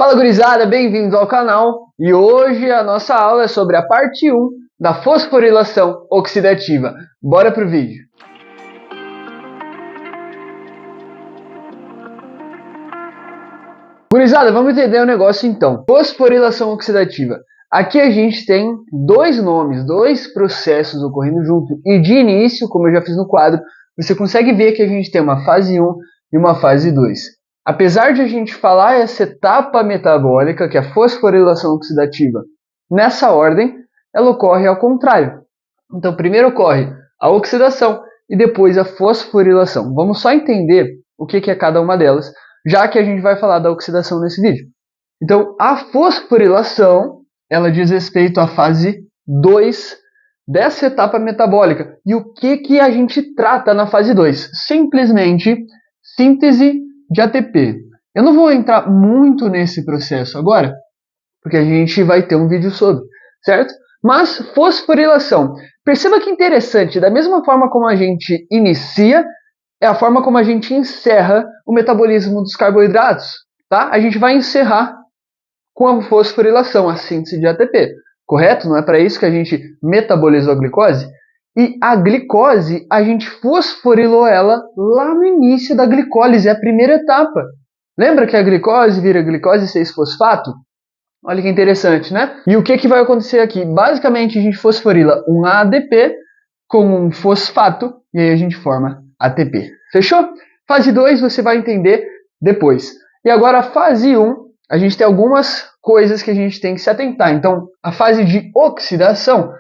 Fala gurizada, bem-vindos ao canal e hoje a nossa aula é sobre a parte 1 da fosforilação oxidativa. Bora pro vídeo. Gurizada, vamos entender o negócio então. Fosforilação oxidativa. Aqui a gente tem dois nomes, dois processos ocorrendo junto e de início, como eu já fiz no quadro, você consegue ver que a gente tem uma fase 1 e uma fase 2. Apesar de a gente falar essa etapa metabólica, que é a fosforilação oxidativa, nessa ordem, ela ocorre ao contrário. Então, primeiro ocorre a oxidação e depois a fosforilação. Vamos só entender o que é cada uma delas, já que a gente vai falar da oxidação nesse vídeo. Então, a fosforilação, ela diz respeito à fase 2 dessa etapa metabólica. E o que a gente trata na fase 2? Simplesmente síntese de ATP. Eu não vou entrar muito nesse processo agora, porque a gente vai ter um vídeo sobre, certo? Mas fosforilação, perceba que interessante, da mesma forma como a gente inicia, é a forma como a gente encerra o metabolismo dos carboidratos, tá? A gente vai encerrar com a fosforilação, a síntese de ATP, correto? Não é para isso que a gente metabolizou a glicose? E a glicose, a gente fosforilou ela lá no início da glicólise, é a primeira etapa. Lembra que a glicose vira glicose 6-fosfato? Olha que interessante, né? E o que vai acontecer aqui? Basicamente, a gente fosforila um ADP com um fosfato e aí a gente forma ATP. Fechou? Fase 2 você vai entender depois. E agora a fase 1, a gente tem algumas coisas que a gente tem que se atentar. Então, a fase de oxidação,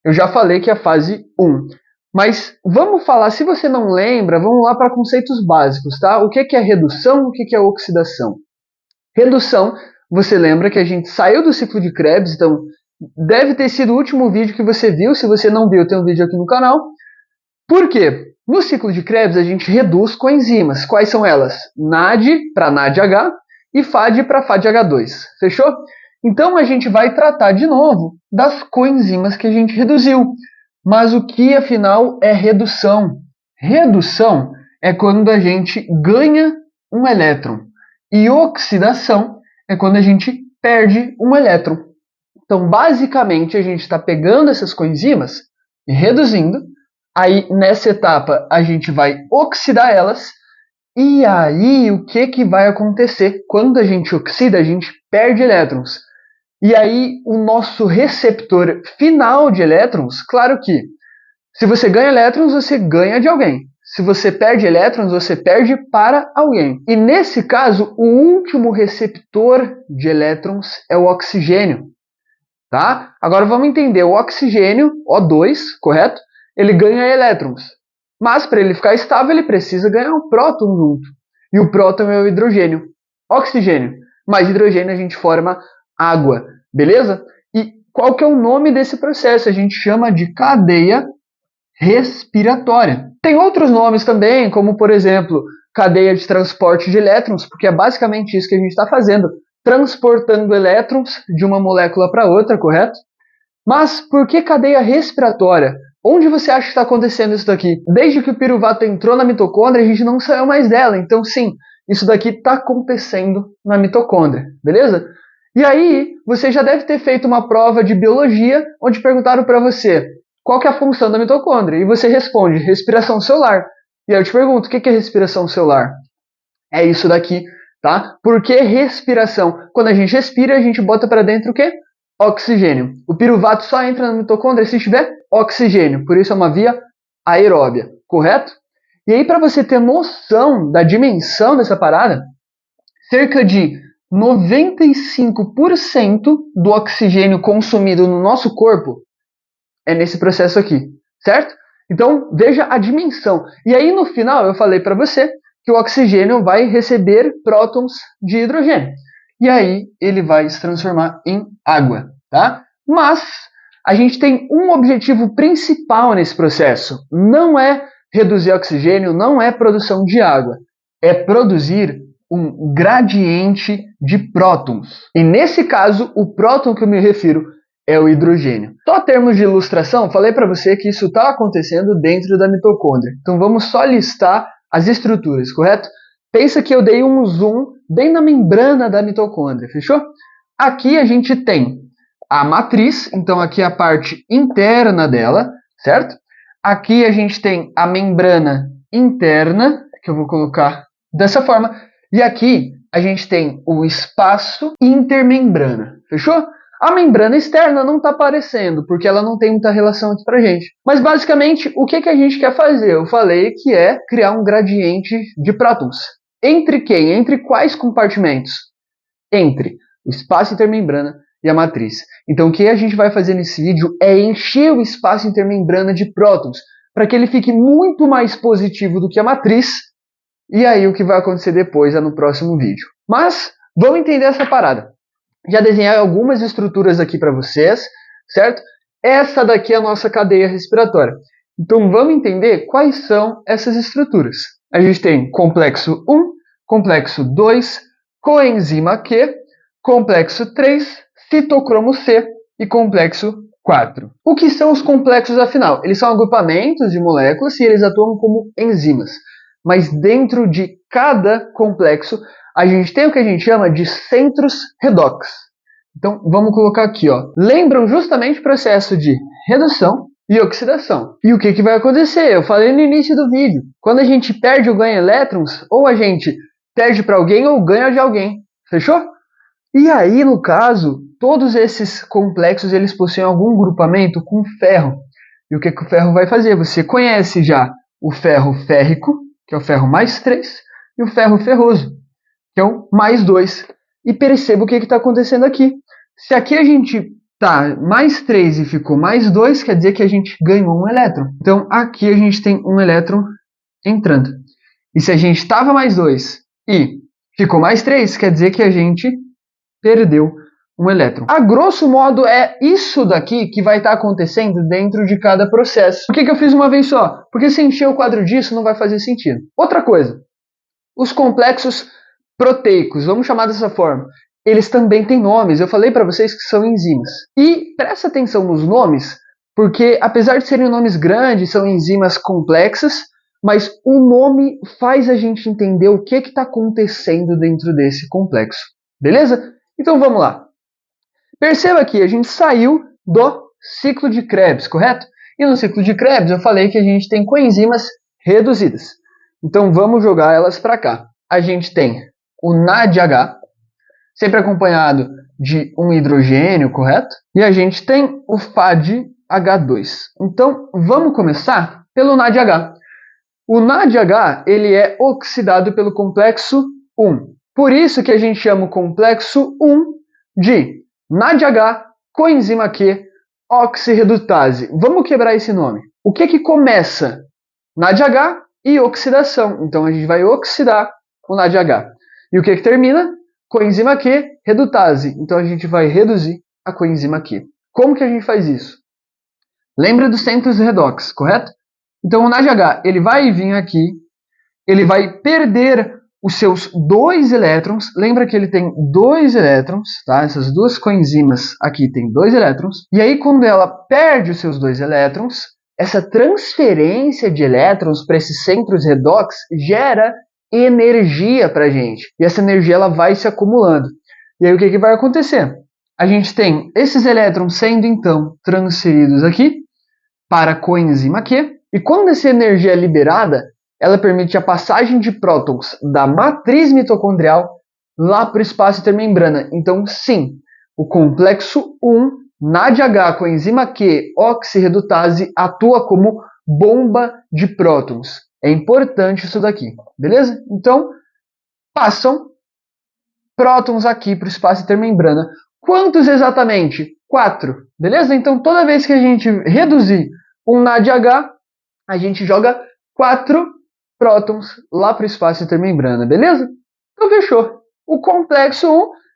eu já falei que é a fase 1. Mas vamos falar, se você não lembra, vamos lá para conceitos básicos, tá? O que é redução, o que é oxidação? Redução, você lembra que a gente saiu do ciclo de Krebs, então deve ter sido o último vídeo que você viu. Se você não viu, tem um vídeo aqui no canal. Por quê? No ciclo de Krebs a gente reduz coenzimas. Quais são elas? NAD para NADH e FAD para FADH2. Fechou? Então a gente vai tratar de novo das coenzimas que a gente reduziu. Mas o que afinal é redução? Redução é quando a gente ganha um elétron. E oxidação é quando a gente perde um elétron. Então basicamente a gente está pegando essas coenzimas e reduzindo. Aí nessa etapa a gente vai oxidar elas. E aí o que vai acontecer? Quando a gente oxida, a gente perde elétrons. E aí o nosso receptor final de elétrons, claro que se você ganha elétrons, você ganha de alguém. Se você perde elétrons, você perde para alguém. E nesse caso, o último receptor de elétrons é o oxigênio. Tá? Agora vamos entender, o oxigênio, O2, correto? Ele ganha elétrons. Mas para ele ficar estável, ele precisa ganhar um próton junto. E o próton é o hidrogênio. Oxigênio mais hidrogênio a gente forma água, beleza? E qual que é o nome desse processo? A gente chama de cadeia respiratória. Tem outros nomes também, como por exemplo, cadeia de transporte de elétrons, porque é basicamente isso que a gente está fazendo, transportando elétrons de uma molécula para outra, correto? Mas por que cadeia respiratória? Onde você acha que está acontecendo isso daqui? Desde que o piruvato entrou na mitocôndria, a gente não saiu mais dela. Então, sim, isso daqui está acontecendo na mitocôndria, beleza? E aí, você já deve ter feito uma prova de biologia, onde perguntaram para você qual que é a função da mitocôndria. E você responde, respiração celular. E aí eu te pergunto, o que é respiração celular? É isso daqui, tá? Por que respiração? Quando a gente respira, a gente bota para dentro o quê? Oxigênio. O piruvato só entra na mitocôndria se tiver oxigênio, por isso é uma via aeróbia, correto? E aí, para você ter noção da dimensão dessa parada, cerca de 95% do oxigênio consumido no nosso corpo é nesse processo aqui, certo? Então, veja a dimensão. E aí, no final, eu falei para você que o oxigênio vai receber prótons de hidrogênio. E aí ele vai se transformar em água, tá? Mas a gente tem um objetivo principal nesse processo. Não é reduzir oxigênio, não é produção de água. É produzir um gradiente de prótons. E nesse caso, o próton que eu me refiro é o hidrogênio. Só a termos de ilustração, falei para você que isso está acontecendo dentro da mitocôndria. Então vamos só listar as estruturas, correto? Pensa que eu dei um zoom bem na membrana da mitocôndria, fechou? Aqui a gente tem a matriz, então aqui é a parte interna dela, certo? Aqui a gente tem a membrana interna, que eu vou colocar dessa forma, e aqui a gente tem o espaço intermembrana, fechou? A membrana externa não está aparecendo, porque ela não tem muita relação aqui pra gente. Mas basicamente, o que a gente quer fazer? Eu falei que é criar um gradiente de prótons. Entre quem? Entre quais compartimentos? Entre o espaço intermembrana e a matriz. Então o que a gente vai fazer nesse vídeo é encher o espaço intermembrana de prótons, para que ele fique muito mais positivo do que a matriz. E aí o que vai acontecer depois é no próximo vídeo. Mas vamos entender essa parada. Já desenhei algumas estruturas aqui para vocês, certo? Essa daqui é a nossa cadeia respiratória. Então vamos entender quais são essas estruturas. A gente tem complexo 1, complexo 2, coenzima Q, complexo 3, citocromo C e complexo 4. O que são os complexos, afinal? Eles são agrupamentos de moléculas e eles atuam como enzimas. Mas dentro de cada complexo, a gente tem o que a gente chama de centros redox. Então, vamos colocar aqui, ó. Lembram justamente o processo de redução e oxidação. E o que vai acontecer? Eu falei no início do vídeo. Quando a gente perde ou ganha elétrons, ou a gente perde para alguém ou ganha de alguém. Fechou? E aí, no caso, todos esses complexos, eles possuem algum grupamento com ferro. E o que o ferro vai fazer? Você conhece já o ferro férrico, que é o ferro mais 3, e o ferro ferroso, que é o mais 2. E perceba o que está acontecendo aqui. Se aqui a gente tá mais 3 e ficou mais 2, quer dizer que a gente ganhou um elétron. Então aqui a gente tem um elétron entrando. E se a gente estava mais 2 e ficou mais 3, quer dizer que a gente perdeu um elétron. A grosso modo é isso daqui que vai estar acontecendo dentro de cada processo. Por que eu fiz uma vez só? Porque se encher o quadro disso não vai fazer sentido. Outra coisa, os complexos proteicos, vamos chamar dessa forma, eles também têm nomes. Eu falei para vocês que são enzimas. E presta atenção nos nomes, porque apesar de serem nomes grandes, são enzimas complexas, mas o nome faz a gente entender o que está acontecendo dentro desse complexo. Beleza? Então vamos lá. Perceba que a gente saiu do ciclo de Krebs, correto? E no ciclo de Krebs eu falei que a gente tem coenzimas reduzidas. Então vamos jogar elas para cá. A gente tem o NADH, sempre acompanhado de um hidrogênio, correto? E a gente tem o FADH2. Então vamos começar pelo NADH. O NADH ele é oxidado pelo complexo 1. Por isso que a gente chama o complexo 1 de NADH, coenzima Q, oxirredutase. Vamos quebrar esse nome. O que começa? NADH e oxidação. Então a gente vai oxidar o NADH. E o que termina? Coenzima Q, redutase. Então a gente vai reduzir a coenzima Q. Como que a gente faz isso? Lembra dos centros redox, correto? Então o NADH ele vai vir aqui, ele vai perder os seus 2 elétrons. Lembra que ele tem 2 elétrons, tá? Essas duas coenzimas aqui têm 2 elétrons. E aí quando ela perde os seus 2 elétrons, essa transferência de elétrons para esses centros redox gera energia para a gente. E essa energia ela vai se acumulando. E aí o que vai acontecer? A gente tem esses elétrons sendo então transferidos aqui para a coenzima Q. E quando essa energia é liberada, ela permite a passagem de prótons da matriz mitocondrial lá para o espaço intermembrana. Então, sim, o complexo 1, NADH, coenzima Q, oxirredutase, atua como bomba de prótons. É importante isso daqui, beleza? Então, passam prótons aqui para o espaço intermembrana. Quantos exatamente? 4, beleza? Então, toda vez que a gente reduzir um NADH, a gente joga 4 prótons lá para o espaço intermembrana, beleza? Então fechou. O complexo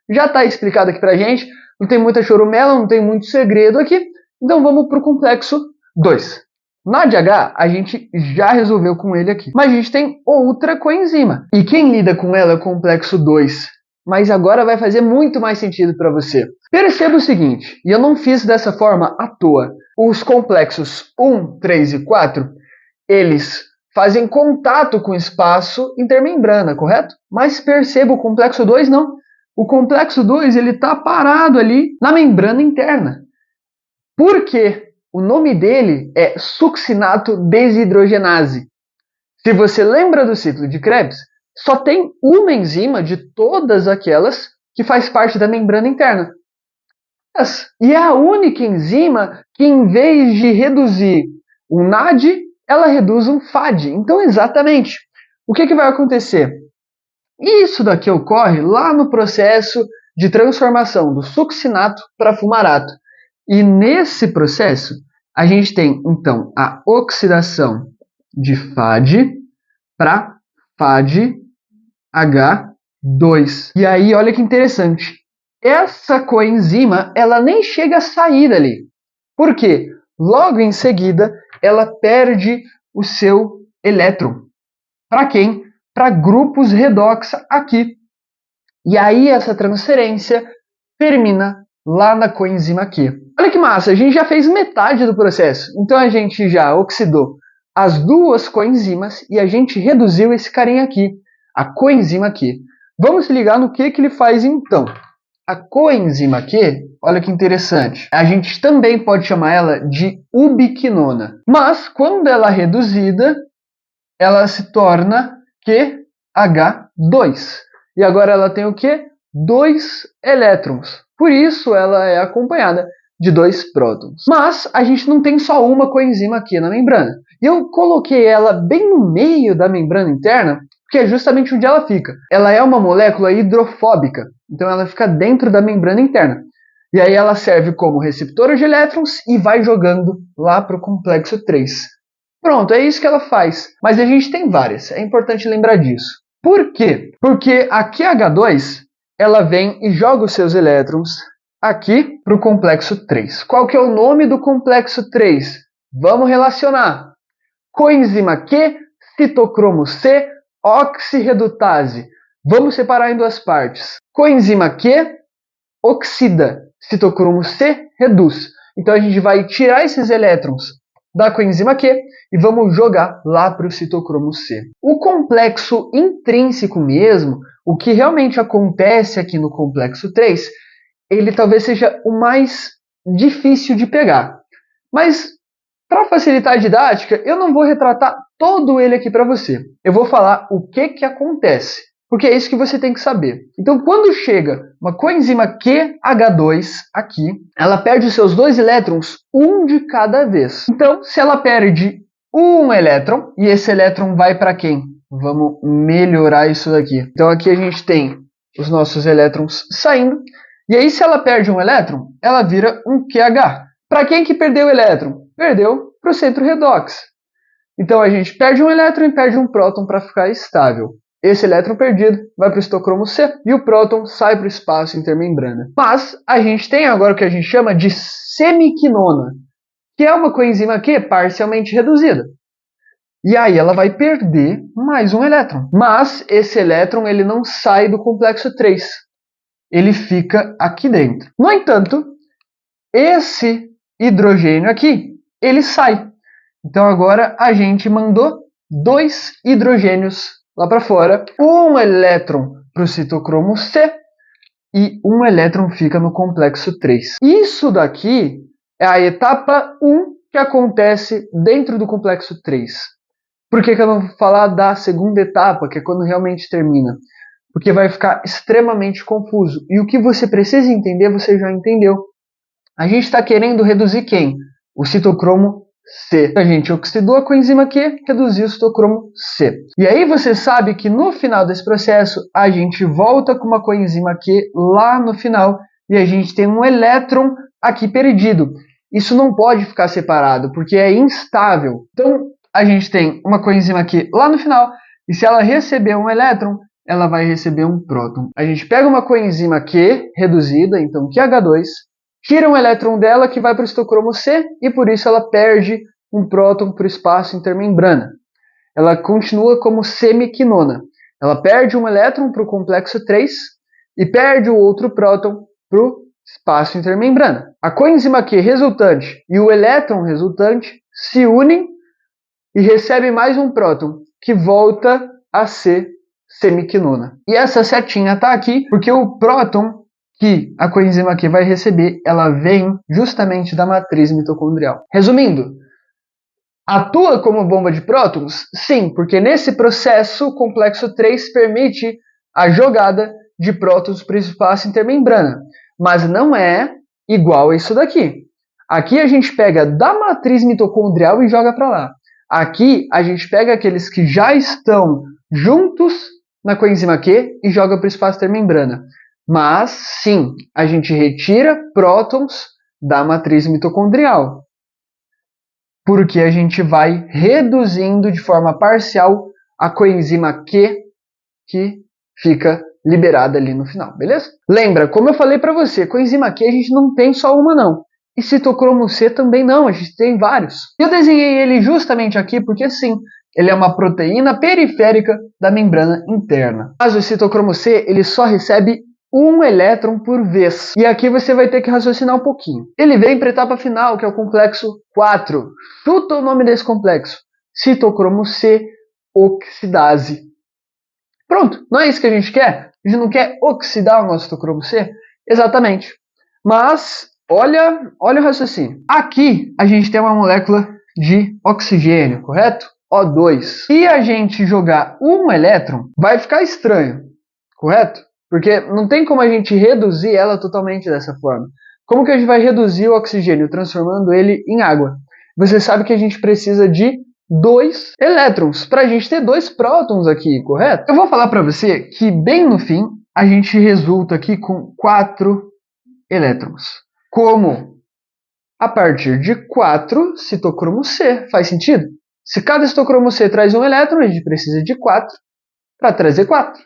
1 já está explicado aqui para a gente. Não tem muita chorumela, não tem muito segredo aqui. Então vamos para o complexo 2. NADH a gente já resolveu com ele aqui. Mas a gente tem outra coenzima. E quem lida com ela é o complexo 2. Mas agora vai fazer muito mais sentido para você. Perceba o seguinte, e eu não fiz dessa forma à toa. Os complexos 1, 3 e 4, eles fazem contato com o espaço intermembrana, correto? Mas perceba, o complexo 2 não. O complexo 2 está parado ali na membrana interna. Por quê? O nome dele é succinato desidrogenase. Se você lembra do ciclo de Krebs, só tem uma enzima de todas aquelas que faz parte da membrana interna. E é a única enzima que, em vez de reduzir um NAD, ela reduz um FAD. Então, exatamente, o que vai acontecer? Isso daqui ocorre lá no processo de transformação do succinato para fumarato. E nesse processo, a gente tem, então, a oxidação de FAD para FADH2. E aí, olha que interessante. Essa coenzima, ela nem chega a sair dali. Por quê? Logo em seguida, ela perde o seu elétron. Para quem? Para grupos redoxa aqui. E aí, essa transferência termina lá na coenzima Q. Olha que massa, a gente já fez metade do processo. Então, a gente já oxidou as duas coenzimas e a gente reduziu esse carinha aqui, a coenzima Q. Vamos se ligar no que ele faz então. A coenzima Q, olha que interessante, a gente também pode chamar ela de ubiquinona. Mas, quando ela é reduzida, ela se torna QH2. E agora ela tem o quê? 2 elétrons. Por isso, ela é acompanhada de 2 prótons. Mas a gente não tem só uma coenzima aqui na membrana. E eu coloquei ela bem no meio da membrana interna, que é justamente onde ela fica. Ela é uma molécula hidrofóbica, então ela fica dentro da membrana interna. E aí ela serve como receptora de elétrons e vai jogando lá para o complexo 3. Pronto, é isso que ela faz. Mas a gente tem várias, é importante lembrar disso. Por quê? Porque a QH2, ela vem e joga os seus elétrons aqui para o complexo 3. Qual que é o nome do complexo 3? Vamos relacionar. Coenzima Q, citocromo C, oxirredutase. Vamos separar em duas partes. Coenzima Q oxida, citocromo C reduz. Então a gente vai tirar esses elétrons da coenzima Q e vamos jogar lá para o citocromo C. O complexo intrínseco mesmo, o que realmente acontece aqui no complexo 3, ele talvez seja o mais difícil de pegar. Mas, para facilitar a didática, eu não vou retratar todo ele aqui para você. Eu vou falar o que acontece, porque é isso que você tem que saber. Então, quando chega uma coenzima QH2 aqui, ela perde os seus 2 elétrons, um de cada vez. Então, se ela perde um elétron, e esse elétron vai para quem? Vamos melhorar isso daqui. Então, aqui a gente tem os nossos elétrons saindo, e aí se ela perde um elétron, ela vira um QH. Para quem que perdeu o elétron? Perdeu para o centro redox. Então a gente perde um elétron e perde um próton para ficar estável. Esse elétron perdido vai para o citocromo C e o próton sai para o espaço intermembrana. Mas a gente tem agora o que a gente chama de semiquinona, que é uma coenzima Q parcialmente reduzida. E aí ela vai perder mais um elétron. Mas esse elétron ele não sai do complexo 3. Ele fica aqui dentro. No entanto, esse hidrogênio aqui, ele sai. Então agora a gente mandou 2 hidrogênios lá para fora, um elétron para o citocromo C e um elétron fica no complexo 3. Isso daqui é a etapa 1 que acontece dentro do complexo 3. Por que eu não vou falar da segunda etapa, que é quando realmente termina? Porque vai ficar extremamente confuso. E o que você precisa entender, você já entendeu. A gente está querendo reduzir quem? O citocromo C. A gente oxidou a coenzima Q, reduziu o citocromo C. E aí você sabe que no final desse processo, a gente volta com uma coenzima Q lá no final e a gente tem um elétron aqui perdido. Isso não pode ficar separado, porque é instável. Então, a gente tem uma coenzima Q lá no final e se ela receber um elétron, ela vai receber um próton. A gente pega uma coenzima Q reduzida, então QH2, tira um elétron dela que vai para o citocromo C e por isso ela perde um próton para o espaço intermembrana. Ela continua como semiquinona. Ela perde um elétron para o complexo 3 e perde o outro próton para o espaço intermembrana. A coenzima Q resultante e o elétron resultante se unem e recebe mais um próton, que volta a ser semiquinona. E essa setinha está aqui porque o próton que a coenzima Q vai receber, ela vem justamente da matriz mitocondrial. Resumindo, atua como bomba de prótons? Sim, porque nesse processo o complexo 3 permite a jogada de prótons para o espaço intermembrana, mas não é igual a isso daqui. Aqui a gente pega da matriz mitocondrial e joga para lá. Aqui a gente pega aqueles que já estão juntos na coenzima Q e joga para o espaço intermembrana. Mas sim, a gente retira prótons da matriz mitocondrial, porque a gente vai reduzindo de forma parcial a coenzima Q que fica liberada ali no final, beleza? Lembra, como eu falei para você, coenzima Q a gente não tem só uma não. E citocromo C também não, a gente tem vários. Eu desenhei ele justamente aqui porque sim, ele é uma proteína periférica da membrana interna. Mas o citocromo C, ele só recebe um elétron por vez. E aqui você vai ter que raciocinar um pouquinho. Ele vem para a etapa final, que é o complexo 4. Chuta o nome desse complexo. Citocromo C oxidase. Pronto, não é isso que a gente quer? A gente não quer oxidar o nosso citocromo C? Exatamente. Mas olha o raciocínio. Aqui a gente tem uma molécula de oxigênio, correto? O2. Se a gente jogar um elétron, vai ficar estranho, correto? Porque não tem como a gente reduzir ela totalmente dessa forma. Como que a gente vai reduzir o oxigênio? Transformando ele em água. Você sabe que a gente precisa de 2 elétrons para a gente ter 2 prótons aqui, correto? Eu vou falar para você que bem no fim a gente resulta aqui com 4 elétrons. Como? A partir de 4 citocromo C. Faz sentido? Se cada citocromo C traz um elétron, a gente precisa de 4 para trazer 4.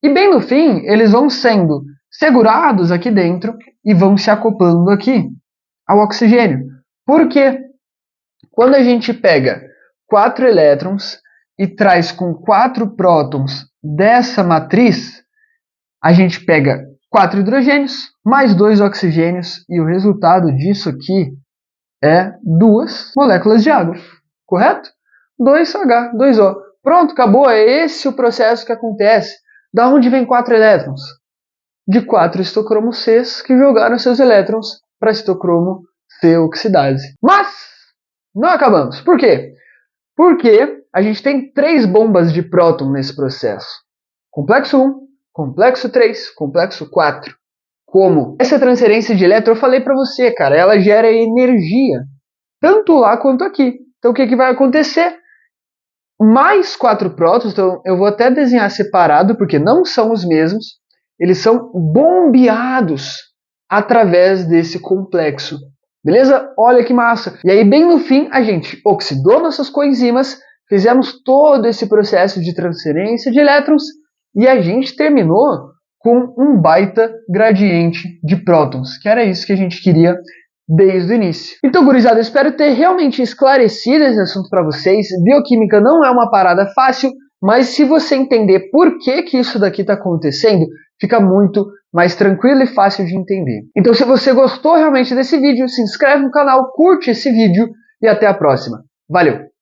E bem no fim, eles vão sendo segurados aqui dentro e vão se acoplando aqui ao oxigênio. Por quê? Quando a gente pega 4 elétrons e traz com 4 prótons dessa matriz, a gente pega 4 hidrogênios mais 2 oxigênios e o resultado disso aqui é 2 moléculas de água, correto? 2H, 2O. Pronto, acabou. É esse o processo que acontece. Da onde vem 4 elétrons? De 4 citocromo Cs que jogaram seus elétrons para citocromo C oxidase. Mas não acabamos. Por quê? Porque a gente tem 3 bombas de próton nesse processo. Complexo 1, complexo 3, complexo 4. Como? Essa transferência de elétron, eu falei para você, cara, ela gera energia, tanto lá quanto aqui. Então o que vai acontecer? Mais 4 prótons, então eu vou até desenhar separado, porque não são os mesmos, eles são bombeados através desse complexo. Beleza? Olha que massa! E aí, bem no fim, a gente oxidou nossas coenzimas, fizemos todo esse processo de transferência de elétrons e a gente terminou com um baita gradiente de prótons, que era isso que a gente queria desde o início. Então, gurizada, eu espero ter realmente esclarecido esse assunto para vocês. Bioquímica não é uma parada fácil, mas se você entender por que isso daqui está acontecendo, fica muito mais tranquilo e fácil de entender. Então, se você gostou realmente desse vídeo, se inscreve no canal, curte esse vídeo e até a próxima. Valeu!